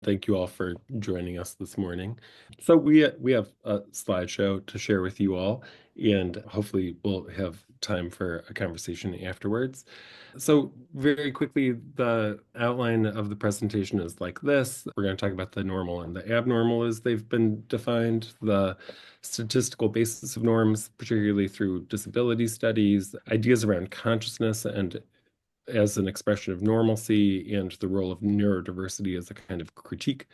Thank you all for joining us this morning. So we have a slideshow to share with you all, and hopefully we'll have time for a conversation afterwards. So very quickly, the outline of the presentation is like this. We're going to talk about the normal and the abnormal as they've been defined, the statistical basis of norms, particularly through disability studies, ideas around consciousness and as an expression of normalcy, and the role of neurodiversity as a kind of critique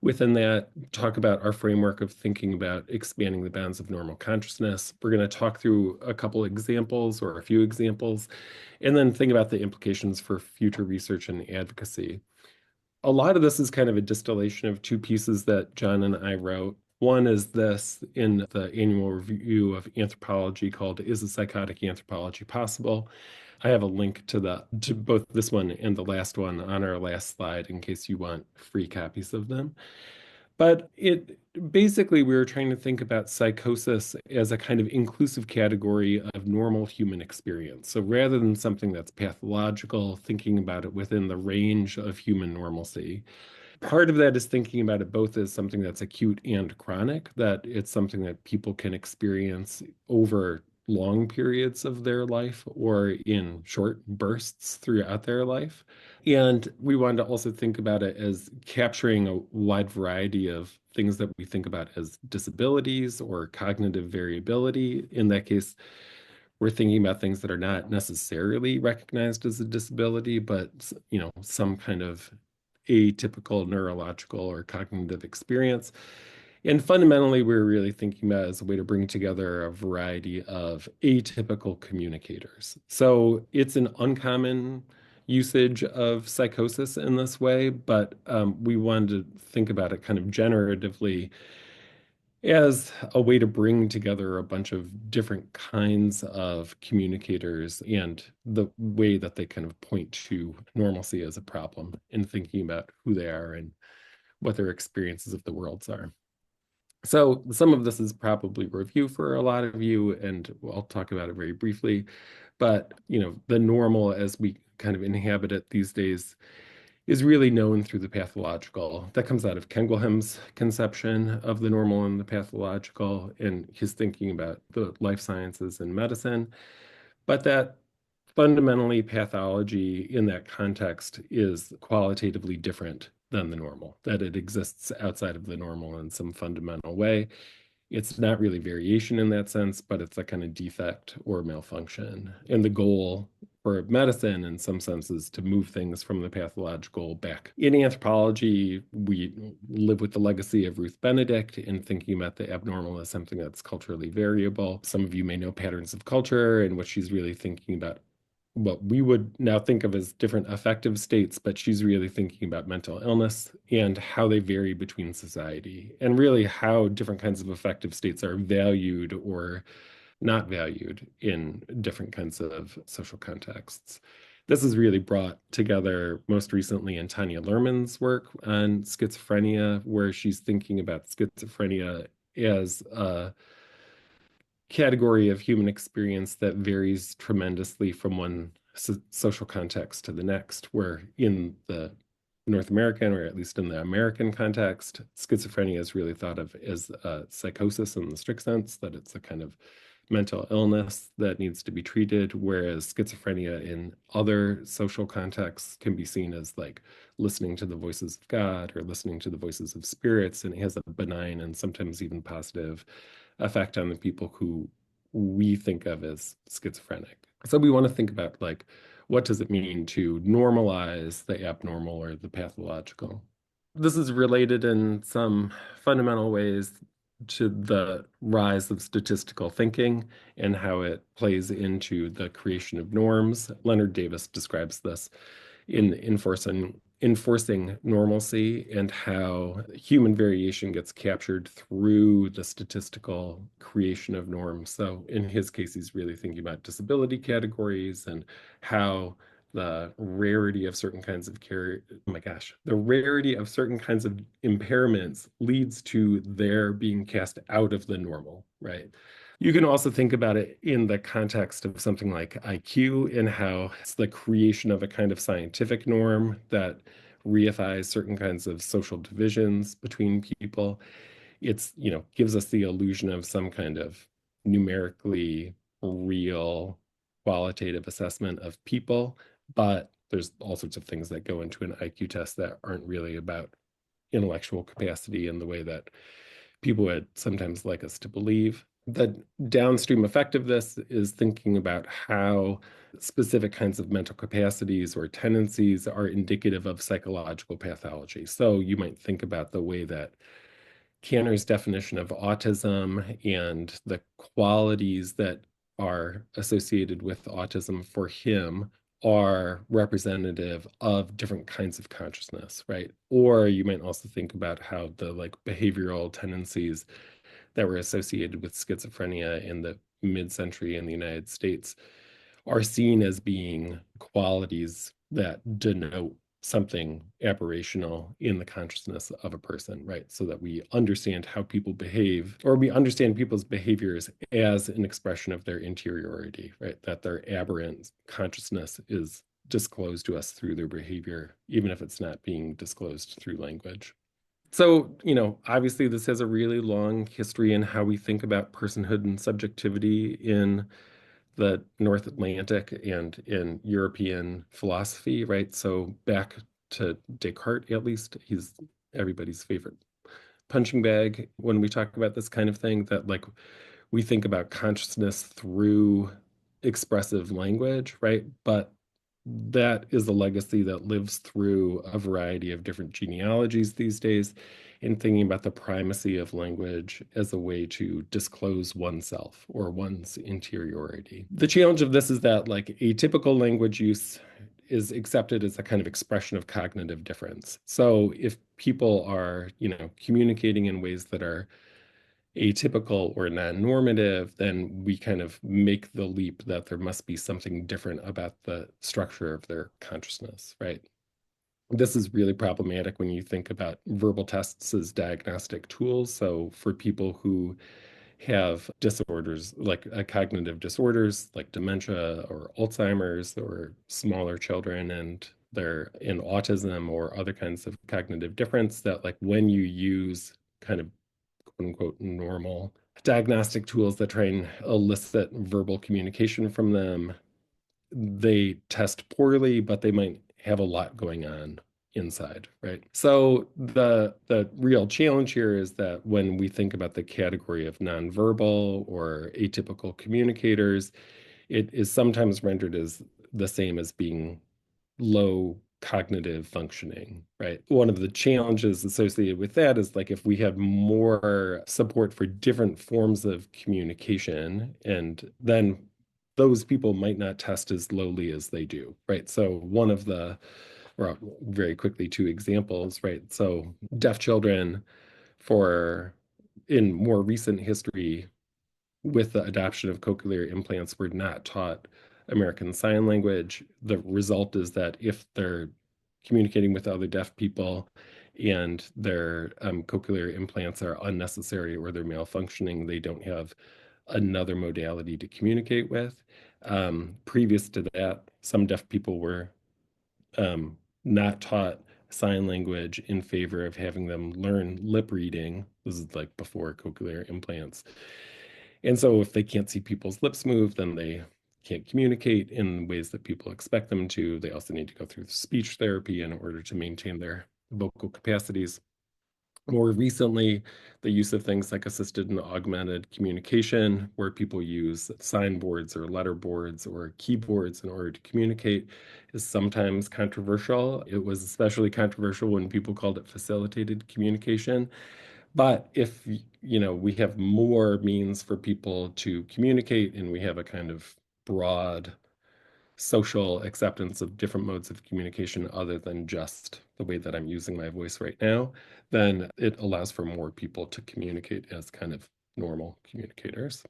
within that. Talk about our framework of thinking about expanding the bounds of normal consciousness. We're going to talk through a couple examples or a few examples, and then think about the implications for future research and advocacy. A lot of this is kind of a distillation of two pieces that John and I wrote. One is this in the annual review of anthropology called "Is a Psychotic Anthropology Possible?" I have a link to both this one and the last one on our last slide in case you want free copies of them. But it basically, we were trying to think about psychosis as a kind of inclusive category of normal human experience. So rather than something that's pathological, thinking about it within the range of human normalcy. Part of that is thinking about it both as something that's acute and chronic, that it's something that people can experience over long periods of their life or in short bursts throughout their life. And we wanted to also think about it as capturing a wide variety of things that we think about as disabilities or cognitive variability. In that case, we're thinking about things that are not necessarily recognized as a disability, but some kind of atypical neurological or cognitive experience. And fundamentally, we're really thinking about it as a way to bring together a variety of atypical communicators. So it's an uncommon usage of psychosis in this way, but we wanted to think about it kind of generatively as a way to bring together a bunch of different kinds of communicators and the way that they kind of point to normalcy as a problem in thinking about who they are and what their experiences of the worlds are. So some of this is probably review for a lot of you, and I'll talk about it very briefly. But the normal as we kind of inhabit it these days is really known through the pathological. That comes out of Kengelham's conception of the normal and the pathological and his thinking about the life sciences and medicine. But that fundamentally pathology in that context is qualitatively different than the normal, that it exists outside of the normal in some fundamental way. It's not really variation in that sense, but it's a kind of defect or malfunction. And the goal for medicine, in some senses, to move things from the pathological back. In anthropology, we live with the legacy of Ruth Benedict in thinking about the abnormal as something that's culturally variable. Some of you may know Patterns of Culture, in which she's really thinking about what we would now think of as different affective states, but she's really thinking about mental illness and how they vary between society, and really how different kinds of affective states are valued or not valued in different kinds of social contexts. This is really brought together most recently in Tanya Luhrmann's work on schizophrenia, where she's thinking about schizophrenia as a category of human experience that varies tremendously from one social context to the next, where in the North American, or at least in the American context, schizophrenia is really thought of as a psychosis in the strict sense, that it's a kind of mental illness that needs to be treated, whereas schizophrenia in other social contexts can be seen as like listening to the voices of God or listening to the voices of spirits, and it has a benign and sometimes even positive effect on the people who we think of as schizophrenic. So we want to think about like, what does it mean to normalize the abnormal or the pathological? This is related in some fundamental ways to the rise of statistical thinking and how it plays into the creation of norms. Leonard Davis describes this in enforcing normalcy and how human variation gets captured through the statistical creation of norms. So in his case, he's really thinking about disability categories and how the rarity of certain kinds of the rarity of certain kinds of impairments leads to their being cast out of the normal, right? You can also think about it in the context of something like IQ and how it's the creation of a kind of scientific norm that reifies certain kinds of social divisions between people. It's, gives us the illusion of some kind of numerically real qualitative assessment of people, but there's all sorts of things that go into an IQ test that aren't really about intellectual capacity in the way that people would sometimes like us to believe. The downstream effect of this is thinking about how specific kinds of mental capacities or tendencies are indicative of psychological pathology. So you might think about the way that Kanner's definition of autism and the qualities that are associated with autism for him are representative of different kinds of consciousness, right? Or you might also think about how the like behavioral tendencies that were associated with schizophrenia in the mid-century in the United States are seen as being qualities that denote something aberrational in the consciousness of a person, right? So that we understand how people behave, or we understand people's behaviors as an expression of their interiority, right? That their aberrant consciousness is disclosed to us through their behavior, even if it's not being disclosed through language. So, obviously, this has a really long history in how we think about personhood and subjectivity in the North Atlantic and in European philosophy, right? So back to Descartes, at least, he's everybody's favorite punching bag when we talk about this kind of thing, that like we think about consciousness through expressive language, right? But that is a legacy that lives through a variety of different genealogies these days, in thinking about the primacy of language as a way to disclose oneself or one's interiority. The challenge of this is that like atypical language use is accepted as a kind of expression of cognitive difference. So if people are, communicating in ways that are atypical or non-normative, then we kind of make the leap that there must be something different about the structure of their consciousness, right? This is really problematic when you think about verbal tests as diagnostic tools. So for people who have disorders like cognitive disorders like dementia or Alzheimer's, or smaller children and they're in autism or other kinds of cognitive difference, that like when you use kind of quote unquote normal diagnostic tools that try and elicit verbal communication from them, they test poorly, but they might have a lot going on inside, right? So the real challenge here is that when we think about the category of nonverbal or atypical communicators, it is sometimes rendered as the same as being low cognitive functioning, right? One of the challenges associated with that is like if we had more support for different forms of communication, and then those people might not test as lowly as they do, right? So one of the, or very quickly, two examples, right? So deaf children for in more recent history with the adoption of cochlear implants were not taught American Sign Language. The result is that if they're communicating with other deaf people and their cochlear implants are unnecessary or they're malfunctioning, they don't have another modality to communicate with. Previous to that, some deaf people were not taught sign language in favor of having them learn lip reading. This is like before cochlear implants. And so if they can't see people's lips move, then they can't communicate in ways that people expect them to. They also need to go through speech therapy in order to maintain their vocal capacities. More recently, the use of things like assisted and augmented communication, where people use sign boards or letter boards or keyboards in order to communicate, is sometimes controversial. It was especially controversial when people called it facilitated communication. But if, we have more means for people to communicate and we have a kind of broad social acceptance of different modes of communication other than just the way that I'm using my voice right now, then it allows for more people to communicate as kind of normal communicators.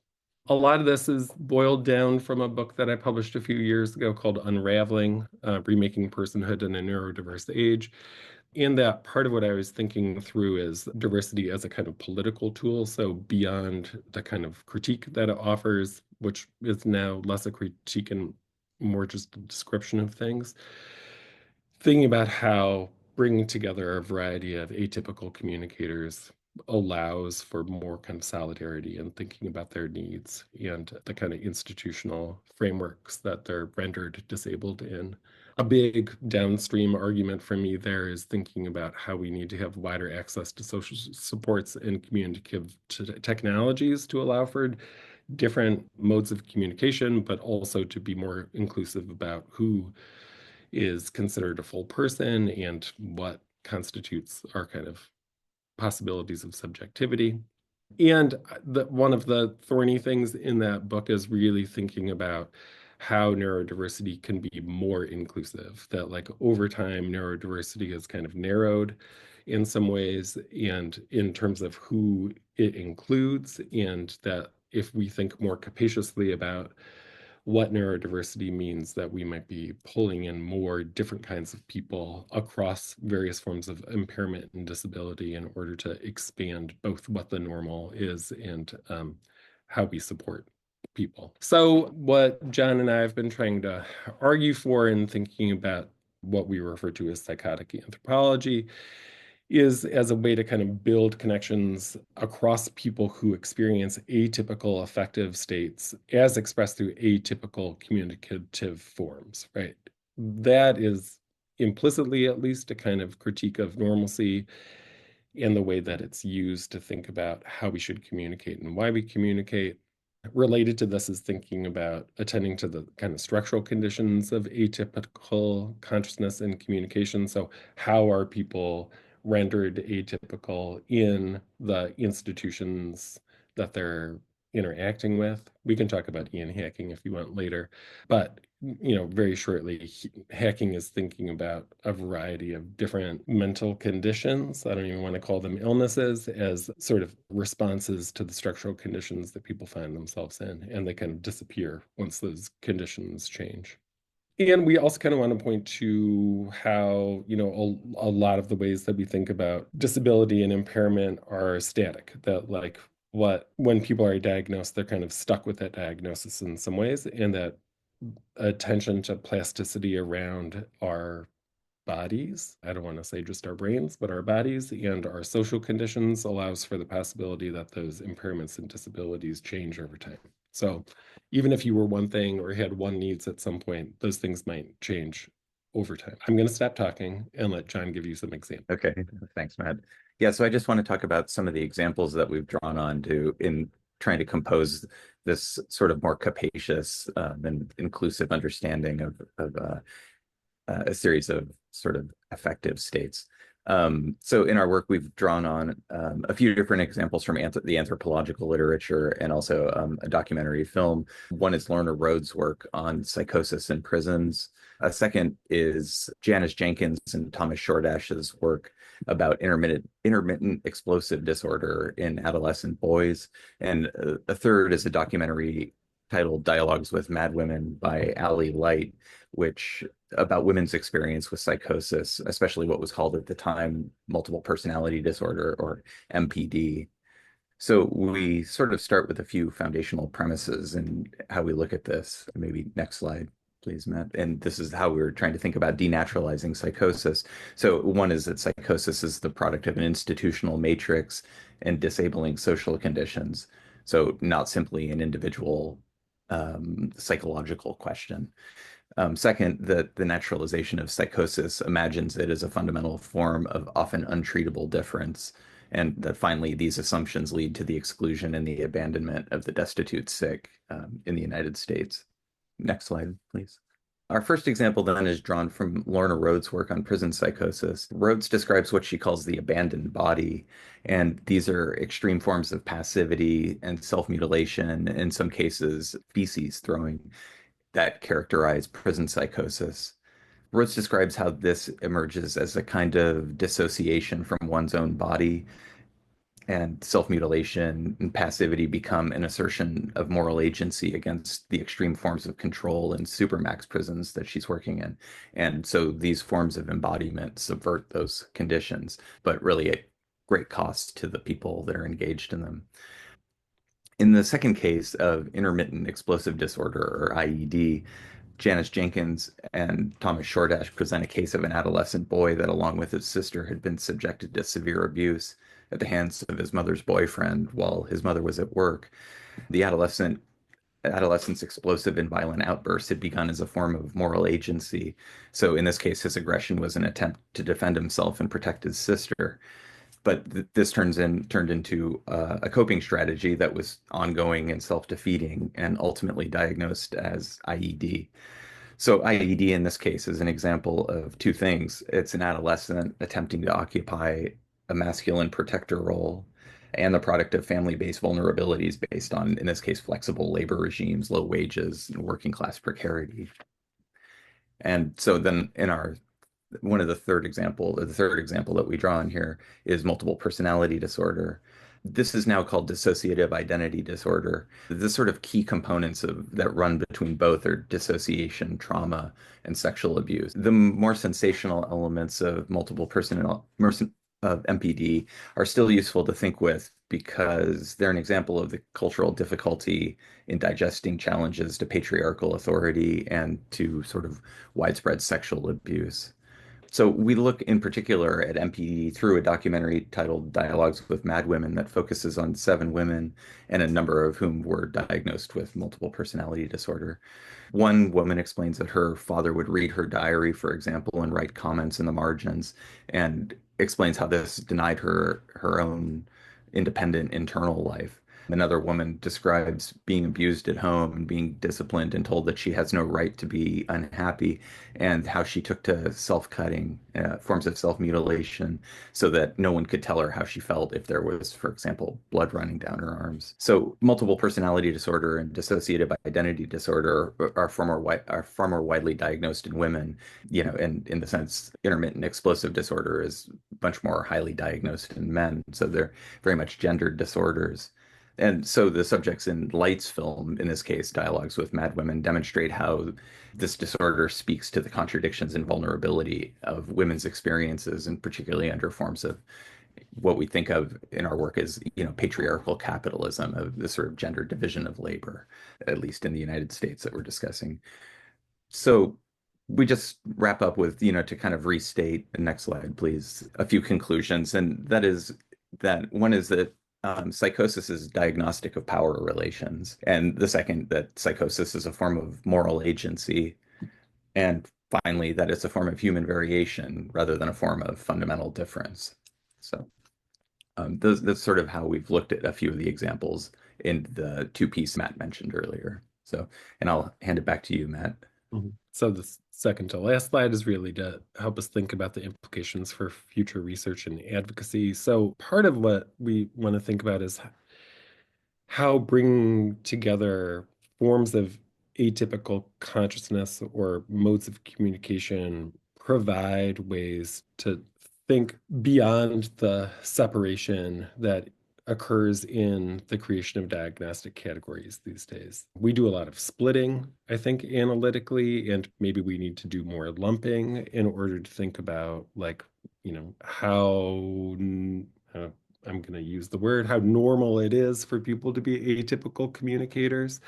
A lot of this is boiled down from a book that I published a few years ago called Unraveling, Remaking Personhood in a Neurodiverse Age. In that, part of what I was thinking through is diversity as a kind of political tool. So beyond the kind of critique that it offers, which is now less a critique and more just a description of things, thinking about how bringing together a variety of atypical communicators allows for more kind of solidarity and thinking about their needs and the kind of institutional frameworks that they're rendered disabled in. A big downstream argument for me there is thinking about how we need to have wider access to social supports and communicative technologies to allow for different modes of communication, but also to be more inclusive about who is considered a full person and what constitutes our kind of possibilities of subjectivity. And one of the thorny things in that book is really thinking about how neurodiversity can be more inclusive, that like over time, neurodiversity is kind of narrowed in some ways, and in terms of who it includes, and that if we think more capaciously about what neurodiversity means, that we might be pulling in more different kinds of people across various forms of impairment and disability in order to expand both what the normal is and how we support people. So, what John and I have been trying to argue for in thinking about what we refer to as psychotic anthropology is as a way to kind of build connections across people who experience atypical affective states as expressed through atypical communicative forms, right? That is implicitly, at least, a kind of critique of normalcy and the way that it's used to think about how we should communicate and why we communicate. Related to this is thinking about attending to the kind of structural conditions of atypical consciousness and communication. So, how are people rendered atypical in the institutions that they're interacting with? We can talk about Ian hacking if you want later, but very shortly, hacking is thinking about a variety of different mental conditions. I don't even want to call them illnesses, as sort of responses to the structural conditions that people find themselves in, and they kind of disappear once those conditions change. And we also kind of want to point to how, a lot of the ways that we think about disability and impairment are static, that like when people are diagnosed, they're kind of stuck with that diagnosis in some ways, and that attention to plasticity around our bodies, I don't want to say just our brains, but our bodies and our social conditions allows for the possibility that those impairments and disabilities change over time. So even if you were one thing or had one needs at some point, those things might change over time. I'm going to stop talking and let John give you some examples. Okay, thanks, Matt. Yeah, so I just want to talk about some of the examples that we've drawn on to in trying to compose this sort of more capacious and inclusive understanding of a series of sort of affective states. So in our work, we've drawn on a few different examples from the anthropological literature and also a documentary film. One is Lorna Rhodes' work on psychosis in prisons. A second is Janice Jenkins and Thomas Shordash's work about intermittent explosive disorder in adolescent boys. And a third is a documentary titled Dialogues with Mad Women by Ali Light, which about women's experience with psychosis, especially what was called at the time multiple personality disorder, or MPD. So we sort of start with a few foundational premises and how we look at this. Maybe next slide, please, Matt. And this is how we're trying to think about denaturalizing psychosis. So one is that psychosis is the product of an institutional matrix and disabling social conditions. So not simply an individual psychological question. Second, that the naturalization of psychosis imagines it as a fundamental form of often untreatable difference, and that finally these assumptions lead to the exclusion and the abandonment of the destitute sick in the United States. Next slide, please. Our first example then is drawn from Lorna Rhodes' work on prison psychosis. Rhodes describes what she calls the abandoned body, and these are extreme forms of passivity and self-mutilation, in some cases feces throwing, that characterize prison psychosis. Rhodes describes how this emerges as a kind of dissociation from one's own body, and self-mutilation and passivity become an assertion of moral agency against the extreme forms of control in supermax prisons that she's working in. And so these forms of embodiment subvert those conditions, but really at great cost to the people that are engaged in them. In the second case of intermittent explosive disorder, or IED, Janice Jenkins and Thomas Shordash present a case of an adolescent boy that, along with his sister, had been subjected to severe abuse at the hands of his mother's boyfriend while his mother was at work. The adolescent's explosive and violent outbursts had begun as a form of moral agency. So in this case, his aggression was an attempt to defend himself and protect his sister. But this turned into a coping strategy that was ongoing and self-defeating and ultimately diagnosed as IED. So IED in this case is an example of two things. It's an adolescent attempting to occupy a masculine protector role and the product of family-based vulnerabilities based on, in this case, flexible labor regimes, low wages, and working class precarity. And so then in our one of the third example that we draw on here is multiple personality disorder. This is now called dissociative identity disorder. The sort of key components of that run between both are dissociation, trauma, and sexual abuse. The more sensational elements of of MPD are still useful to think with because they're an example of the cultural difficulty in digesting challenges to patriarchal authority and to sort of widespread sexual abuse. So we look in particular at MPD through a documentary titled Dialogues with Mad Women that focuses on 7 women and a number of whom were diagnosed with multiple personality disorder. One woman explains that her father would read her diary, for example, and write comments in the margins, and explains how this denied her own independent internal life. Another woman describes being abused at home and being disciplined and told that she has no right to be unhappy, and how she took to self-cutting, forms of self-mutilation, so that no one could tell her how she felt if there was, for example, blood running down her arms. So multiple personality disorder and dissociative identity disorder are far more widely diagnosed in women, and in the sense intermittent explosive disorder is much more highly diagnosed in men. So they're very much gendered disorders. And so the subjects in Light's film, in this case, Dialogues with Mad Women, demonstrate how this disorder speaks to the contradictions and vulnerability of women's experiences, and particularly under forms of what we think of in our work as, patriarchal capitalism, of the sort of gender division of labor, at least in the United States that we're discussing. So we just wrap up with, to kind of restate, the next slide, please, a few conclusions. And that is that one is that psychosis is diagnostic of power relations. And the second, that psychosis is a form of moral agency. And finally, that it's a form of human variation rather than a form of fundamental difference. So that's sort of how we've looked at a few of the examples in the two-piece Matt mentioned earlier. So, and I'll hand it back to you, Matt. So the second to last slide is really to help us think about the implications for future research and advocacy. So part of what we want to think about is how bringing together forms of atypical consciousness or modes of communication provide ways to think beyond the separation that occurs in the creation of diagnostic categories these days. We do a lot of splitting, I think, analytically, and maybe we need to do more lumping in order to think about, like, how I'm going to use the word, how normal it is for people to be atypical communicators,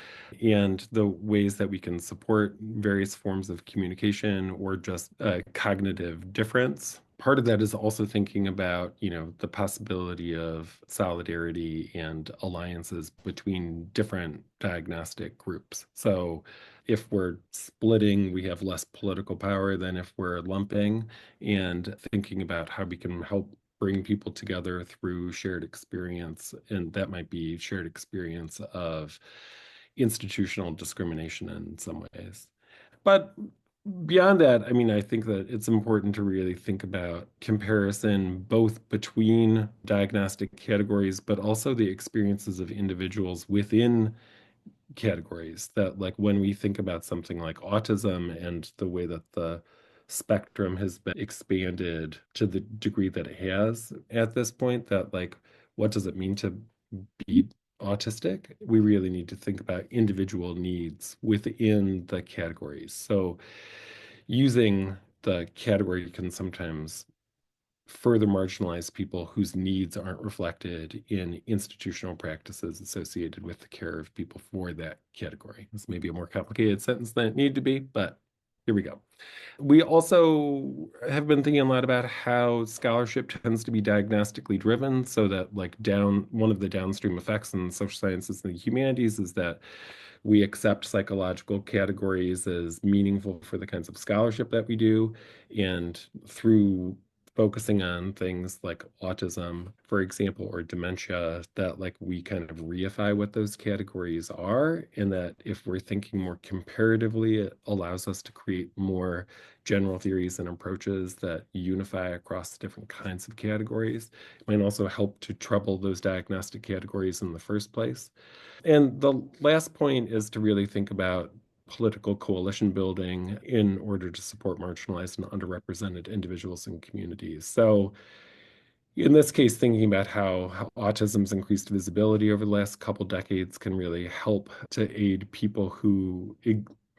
and the ways that we can support various forms of communication or just cognitive difference. Part of that is also thinking about, the possibility of solidarity and alliances between different diagnostic groups. So if we're splitting, we have less political power than if we're lumping, and thinking about how we can help bring people together through shared experience. And that might be shared experience of institutional discrimination in some ways. But beyond that, I mean, I think that it's important to really think about comparison both between diagnostic categories, but also the experiences of individuals within categories. That, like, when we think about something like autism and the way that the spectrum has been expanded to the degree that it has at this point, that, like, what does it mean to be autistic? We really need to think about individual needs within the categories. So using the category can sometimes further marginalize people whose needs aren't reflected in institutional practices associated with the care of people for that category. This may be a more complicated sentence than it needed to be, but here we go. We also have been thinking a lot about how scholarship tends to be diagnostically driven, so that like one of the downstream effects in social sciences and the humanities is that we accept psychological categories as meaningful for the kinds of scholarship that we do. And through focusing on things like autism, for example, or dementia, that like we kind of reify what those categories are. And that if we're thinking more comparatively, it allows us to create more general theories and approaches that unify across different kinds of categories. It might also help to trouble those diagnostic categories in the first place. And the last point is to really think about political coalition building in order to support marginalized and underrepresented individuals and communities. So in this case, thinking about how autism's increased visibility over the last couple decades can really help to aid people who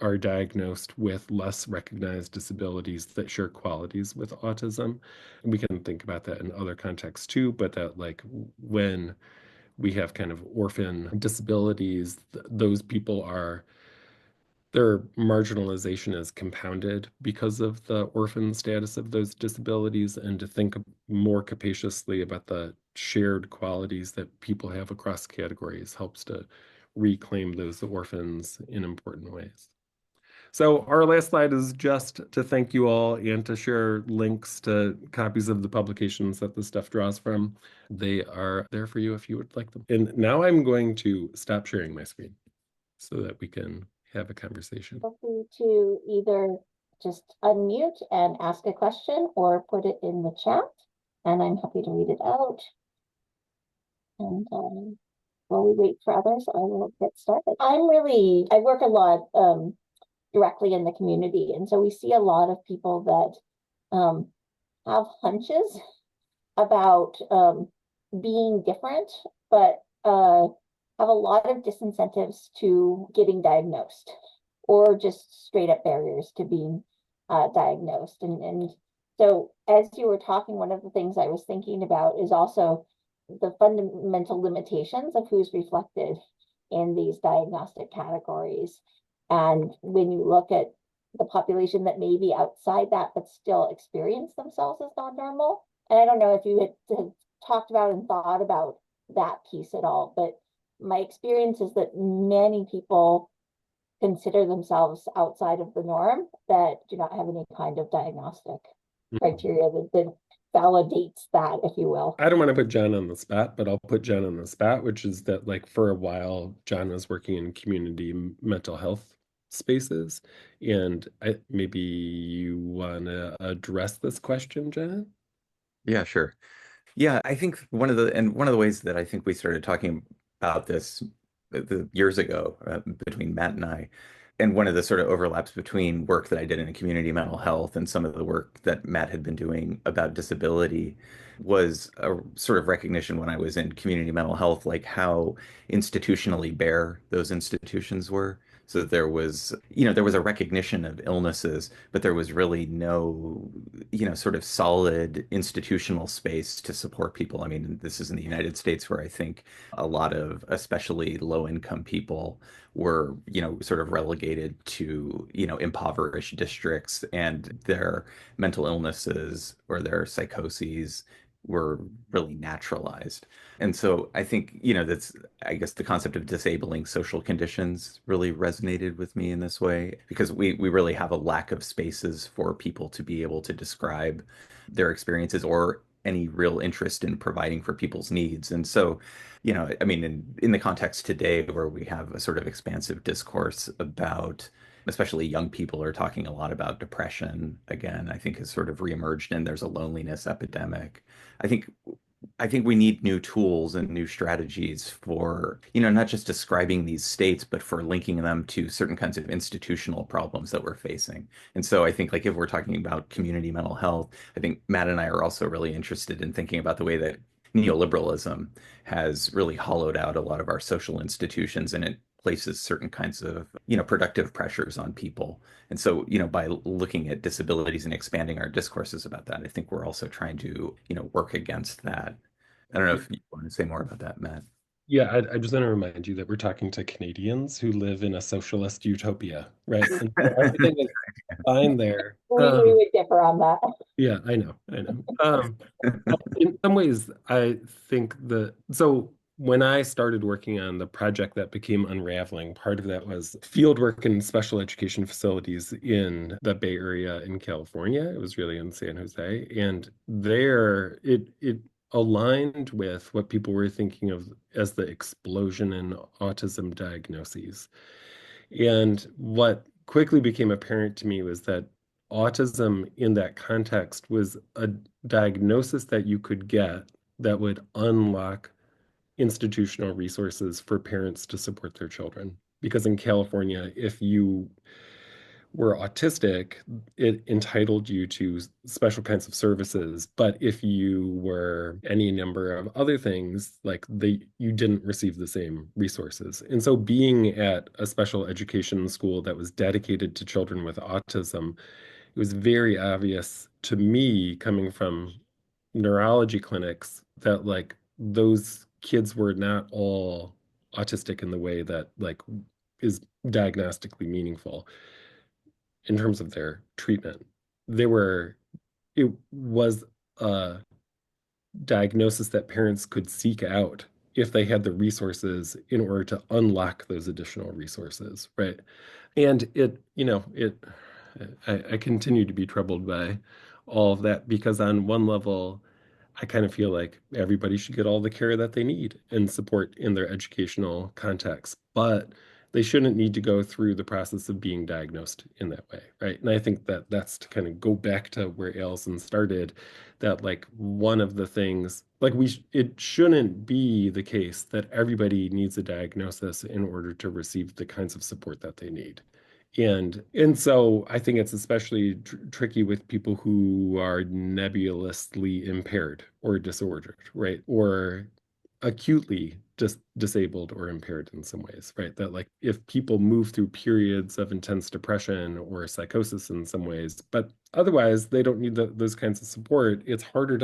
are diagnosed with less recognized disabilities that share qualities with autism. And we can think about that in other contexts too, but that like when we have kind of orphan disabilities, those people are their marginalization is compounded because of the orphan status of those disabilities, and to think more capaciously about the shared qualities that people have across categories helps to reclaim those orphans in important ways. So our last slide is just to thank you all and to share links to copies of the publications that this stuff draws from. They are there for you if you would like them. And now I'm going to stop sharing my screen so that we can have a conversation. Feel free to either just unmute and ask a question or put it in the chat, and I'm happy to read it out. And while we wait for others, I will get started. I work a lot directly in the community, and so we see a lot of people that have hunches about being different, but have a lot of disincentives to getting diagnosed, or just straight up barriers to being diagnosed. And so as you were talking, one of the things I was thinking about is also the fundamental limitations of who's reflected in these diagnostic categories. And when you look at the population that may be outside that, but still experience themselves as non-normal. And I don't know if you had talked about and thought about that piece at all, but my experience is that many people consider themselves outside of the norm that do not have any kind of diagnostic criteria that validates that, if you will. I don't want to put John on the spot, but I'll put John on the spot, which is that like for a while, John was working in community mental health spaces. And maybe you want to address this question, John? Yeah, sure. Yeah, I think one of the ways that I think we started talking about this years ago between Matt and I, and one of the sort of overlaps between work that I did in community mental health and some of the work that Matt had been doing about disability was a sort of recognition when I was in community mental health, like how institutionally bare those institutions were. So there was, there was a recognition of illnesses, but there was really no, sort of solid institutional space to support people. I mean, this is in the United States where I think a lot of, especially low income people were, sort of relegated to, impoverished districts, and their mental illnesses or their psychoses were really naturalized. And so I think, I guess the concept of disabling social conditions really resonated with me in this way, because we really have a lack of spaces for people to be able to describe their experiences or any real interest in providing for people's needs. And so, I mean, in the context today where we have a sort of expansive discourse about, especially young people are talking a lot about depression again, I think has sort of reemerged, and there's a loneliness epidemic. I think we need new tools and new strategies for, not just describing these states, but for linking them to certain kinds of institutional problems that we're facing. And so I think like if we're talking about community mental health, I think Matt and I are also really interested in thinking about the way that neoliberalism has really hollowed out a lot of our social institutions, and it places certain kinds of, productive pressures on people. And so, by looking at disabilities and expanding our discourses about that, I think we're also trying to, work against that. I don't know if you want to say more about that, Matt. Yeah, I just want to remind you that we're talking to Canadians who live in a socialist utopia, right? And so everything is fine there. We would differ on that. Yeah, I know, I know. In some ways, I think so when I started working on the project that became Unraveling, part of that was field work in special education facilities in the Bay Area in California. It was really in San Jose. And there it aligned with what people were thinking of as the explosion in autism diagnoses. And what quickly became apparent to me was that autism in that context was a diagnosis that you could get that would unlock institutional resources for parents to support their children. Because in California, if you were autistic, it entitled you to special kinds of services. But if you were any number of other things, you didn't receive the same resources. And so being at a special education school that was dedicated to children with autism, it was very obvious to me coming from neurology clinics that those kids were not all autistic in the way that is diagnostically meaningful in terms of their treatment. It was a diagnosis that parents could seek out if they had the resources in order to unlock those additional resources, right? And I continue to be troubled by all of that because on one level, I kind of feel like everybody should get all the care that they need and support in their educational context, but they shouldn't need to go through the process of being diagnosed in that way, right? And I think that that's to kind of go back to where Allison started, that one of the things, it shouldn't be the case that everybody needs a diagnosis in order to receive the kinds of support that they need. And so I think it's especially tricky with people who are nebulously impaired or disordered, right? Or acutely disabled or impaired in some ways, right? That if people move through periods of intense depression or psychosis in some ways, but otherwise they don't need those kinds of support, it's harder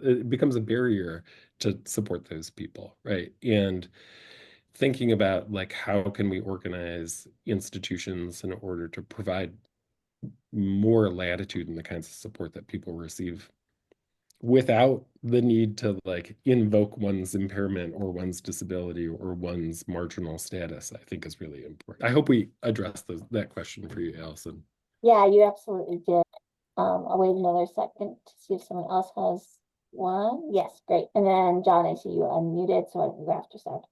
it becomes a barrier to support those people, right? And thinking about how can we organize institutions in order to provide more latitude in the kinds of support that people receive without the need to invoke one's impairment or one's disability or one's marginal status, I think is really important. I hope we address that question for you, Allison. Yeah, you absolutely did. I'll wait another second to see if someone else has one. Yes, great. And then John, I see you unmuted, so I can go after Seb.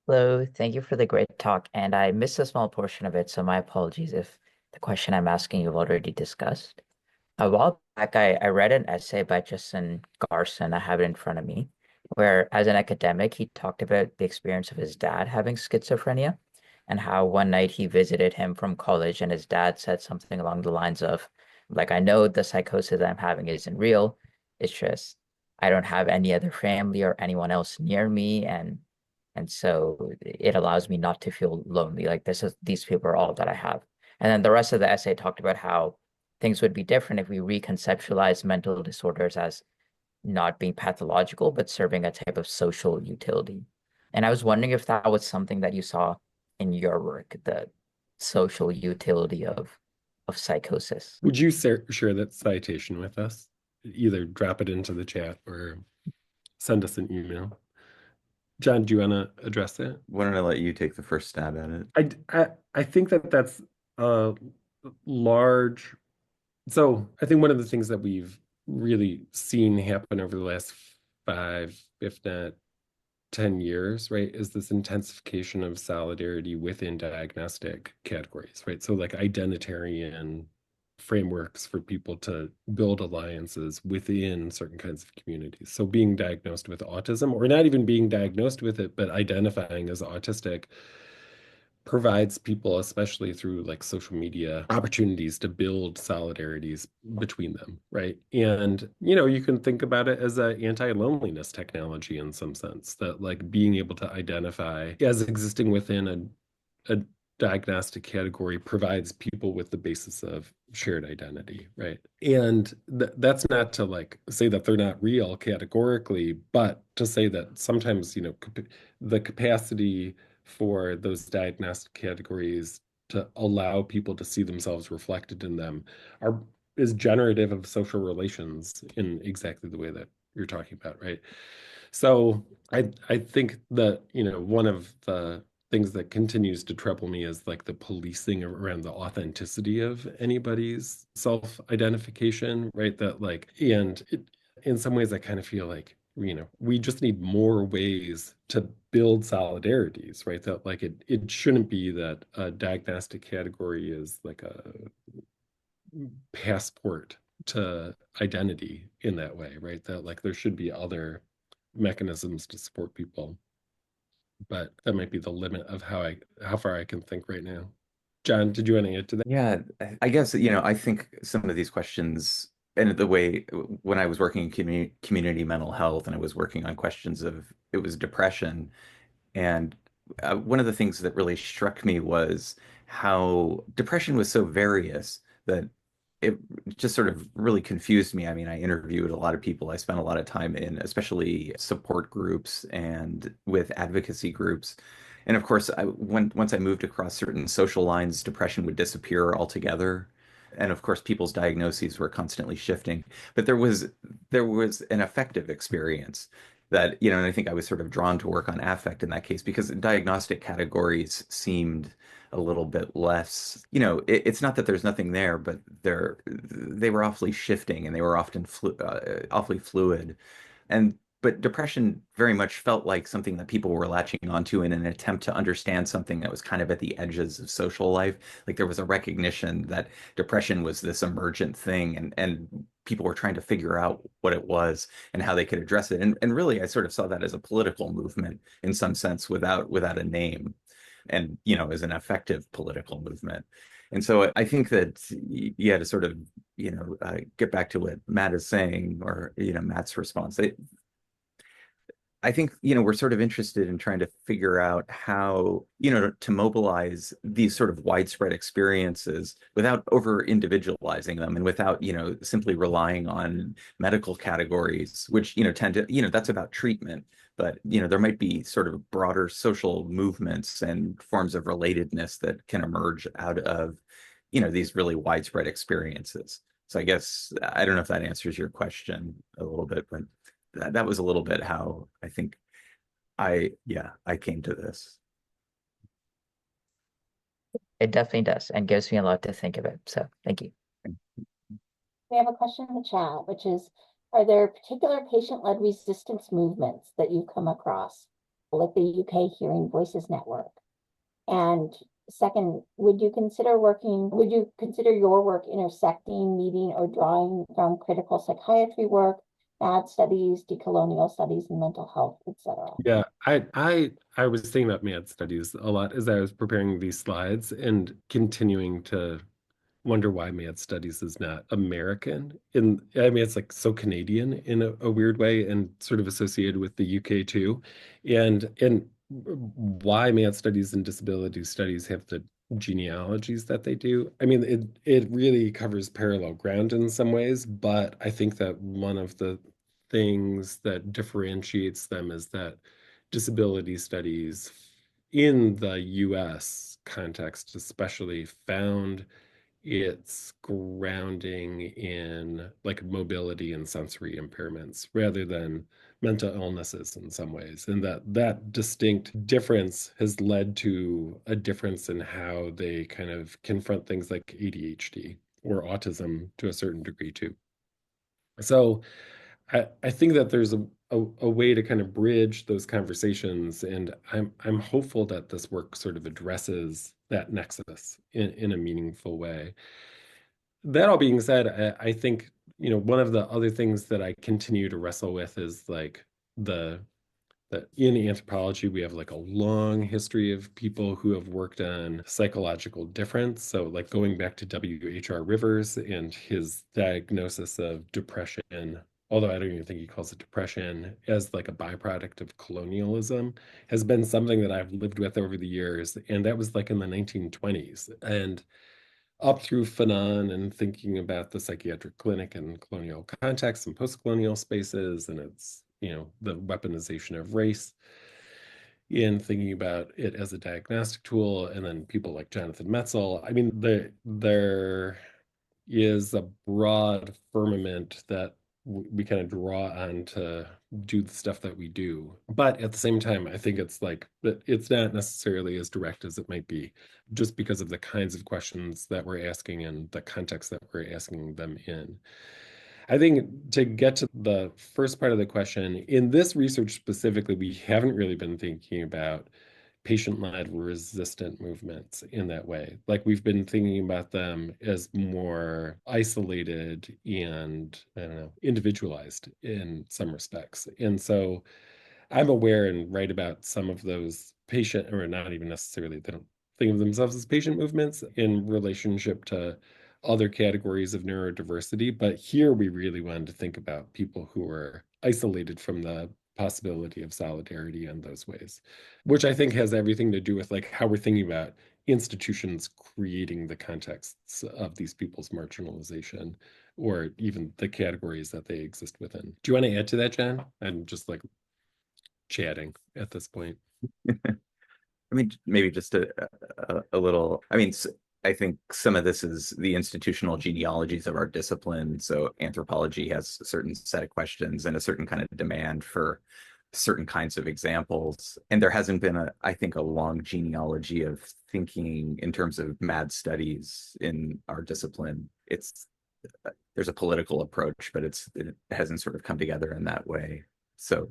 Hello, thank you for the great talk. And I missed a small portion of it, so my apologies if the question I'm asking you've already discussed. A while back, I read an essay by Justin Garson, I have it in front of me, where as an academic, he talked about the experience of his dad having schizophrenia and how one night he visited him from college and his dad said something along the lines of, I know the psychosis I'm having isn't real. It's just I don't have any other family or anyone else near me, and so it allows me not to feel lonely. These people are all that I have. And then the rest of the essay talked about how things would be different if we reconceptualize mental disorders as not being pathological, but serving a type of social utility. And I was wondering if that was something that you saw in your work, the social utility of psychosis. Would you share that citation with us? Either drop it into the chat or send us an email. John, do you want to address that? Why don't I let you take the first stab at it? I think that's a large. So I think one of the things that we've really seen happen over the last 5, if not 10 years, right, is this intensification of solidarity within diagnostic categories, right? So identitarian frameworks for people to build alliances within certain kinds of communities. So being diagnosed with autism, or not even being diagnosed with it, but identifying as autistic, provides people, especially through like social media, opportunities to build solidarities between them, right? And, you can think about it as an anti-loneliness technology in some sense, that like being able to identify as existing within a diagnostic category provides people with the basis of shared identity, right? And that's not to like say that they're not real categorically, but to say that sometimes, the capacity for those diagnostic categories to allow people to see themselves reflected in them are is generative of social relations in exactly the way that you're talking about, right? So I think that, one of the things that continues to trouble me is like the policing around the authenticity of anybody's self-identification, right? That like, and in some ways I kind of feel like, we just need more ways to build solidarities, right? That like it shouldn't be that a diagnostic category is like a passport to identity in that way, right? That like there should be other mechanisms to support people. But that might be the limit of how far I can think right now. John, did you want to add to that? Yeah, I guess, I think some of these questions and the way when I was working in community mental health and I was working on questions of it was depression. And one of the things that really struck me was how depression was so various that it just sort of really confused me. I mean, I interviewed a lot of people. I spent a lot of time in especially support groups and with advocacy groups. And of course, once I moved across certain social lines, depression would disappear altogether. And of course, people's diagnoses were constantly shifting. But there was an affective experience that, and I think I was sort of drawn to work on affect in that case because diagnostic categories seemed a little bit less, it's not that there's nothing there, but they were awfully shifting and they were often awfully fluid. But depression very much felt like something that people were latching onto in an attempt to understand something that was kind of at the edges of social life. Like there was a recognition that depression was this emergent thing and people were trying to figure out what it was and how they could address it. And really, I sort of saw that as a political movement in some sense without a name and, as an effective political movement. And so I think that, yeah, to sort of, get back to what Matt is saying or, Matt's response, I think, we're sort of interested in trying to figure out how, to mobilize these sort of widespread experiences without over individualizing them and without, simply relying on medical categories, which, tend to, that's about treatment. But, there might be sort of broader social movements and forms of relatedness that can emerge out of, these really widespread experiences. So I guess I don't know if that answers your question a little bit, but that was a little bit how I think I came to this. It definitely does and gives me a lot to think about. So thank you. We have a question in the chat, which is, are there particular patient-led resistance movements that you've come across, like the UK Hearing Voices Network? And second, would you consider your work intersecting, meeting, or drawing from critical psychiatry work, bad studies, decolonial studies, and mental health, etc.? Yeah, I was thinking about mad studies a lot as I was preparing these slides and continuing to wonder why mad studies is not American. I mean, it's like so Canadian in a weird way and sort of associated with the UK too. And why mad studies and disability studies have the genealogies that they do. I mean, it really covers parallel ground in some ways, but I think that one of the things that differentiates them is that disability studies in the US context especially found its grounding in like mobility and sensory impairments rather than mental illnesses in some ways. And that distinct difference has led to a difference in how they kind of confront things like ADHD or autism to a certain degree too. So I think that there's a way to kind of bridge those conversations, and I'm hopeful that this work sort of addresses that nexus in a meaningful way. That all being said, I think, one of the other things that I continue to wrestle with is like the that in anthropology, we have like a long history of people who have worked on psychological difference. So like going back to W.H.R. Rivers and his diagnosis of depression, although I don't even think he calls it depression, as like a byproduct of colonialism, has been something that I've lived with over the years. And that was like in the 1920s. And up through Fanon and thinking about the psychiatric clinic in colonial contexts and post-colonial spaces, and its, the weaponization of race in thinking about it as a diagnostic tool, and then people like Jonathan Metzl. I mean, there is a broad firmament that we kind of draw on to do the stuff that we do. But at the same time, I think it's like it's not necessarily as direct as it might be, just because of the kinds of questions that we're asking and the context that we're asking them in. I think to get to the first part of the question, in this research specifically, we haven't really been thinking about patient-led resistant movements in that way. Like we've been thinking about them as more isolated and, I don't know, individualized in some respects. And so I'm aware and write about some of those patient, or not even necessarily, they don't think of themselves as patient movements in relationship to other categories of neurodiversity. But here we really wanted to think about people who are isolated from the possibility of solidarity in those ways, which I think has everything to do with like how we're thinking about institutions creating the contexts of these people's marginalization, or even the categories that they exist within. Do you want to add to that, Jen? I'm just like chatting at this point. I mean, maybe just a little. I mean, I think some of this is the institutional genealogies of our discipline. So anthropology has a certain set of questions and a certain kind of demand for certain kinds of examples. And there hasn't been I think, a long genealogy of thinking in terms of mad studies in our discipline. There's a political approach, but it hasn't sort of come together in that way. So,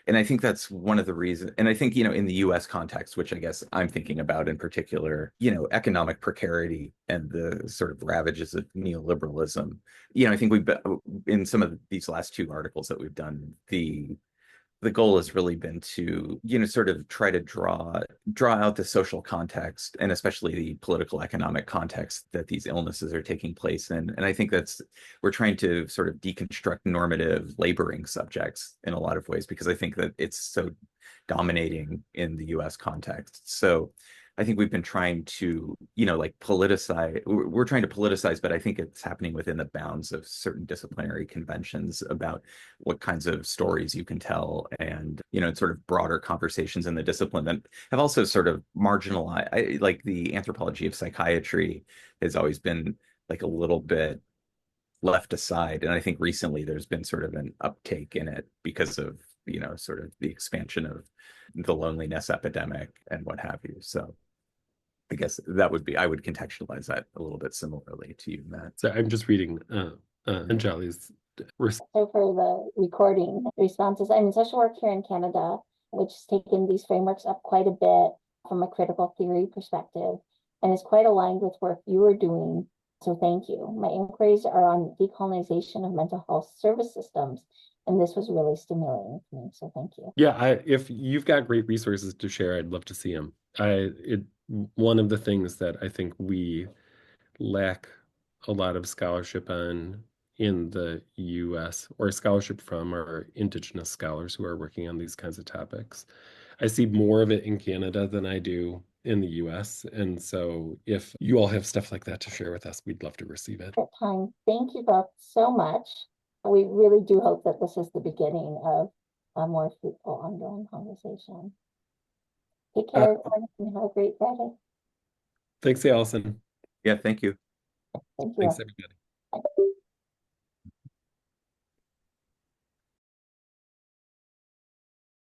and I think that's one of the reasons. And I think, in the US context, which I guess I'm thinking about in particular, economic precarity and the sort of ravages of neoliberalism. I think in some of these last two articles that we've done, the goal has really been to, sort of try to draw out the social context, and especially the political economic context that these illnesses are taking place in. And I think we're trying to sort of deconstruct normative laboring subjects in a lot of ways, because I think that it's so dominating in the US context. So I think we've been trying to, like politicize. We're trying to politicize, but I think it's happening within the bounds of certain disciplinary conventions about what kinds of stories you can tell, and, sort of broader conversations in the discipline that have also sort of marginalized. Like the anthropology of psychiatry has always been like a little bit left aside. And I think recently there's been sort of an uptake in it because of, sort of the expansion of the loneliness epidemic and what have you. So I guess I would contextualize that a little bit similarly to you, Matt. So I'm just reading Anjali's So for the recording responses, I'm in social work here in Canada, which has taken these frameworks up quite a bit from a critical theory perspective, and is quite aligned with work you are doing. So thank you. My inquiries are on decolonization of mental health service systems, and this was really stimulating to me. So thank you. Yeah, if you've got great resources to share, I'd love to see them. One of the things that I think we lack a lot of scholarship on in the US, or scholarship from our Indigenous scholars who are working on these kinds of topics. I see more of it in Canada than I do in the US. And so if you all have stuff like that to share with us, we'd love to receive it. Time. Thank you both so much. We really do hope that this is the beginning of a more fruitful ongoing conversation. Take care, everyone, and have a great Friday. Thanks, Allison. Yeah, thank you. Thank you. Thanks, everybody.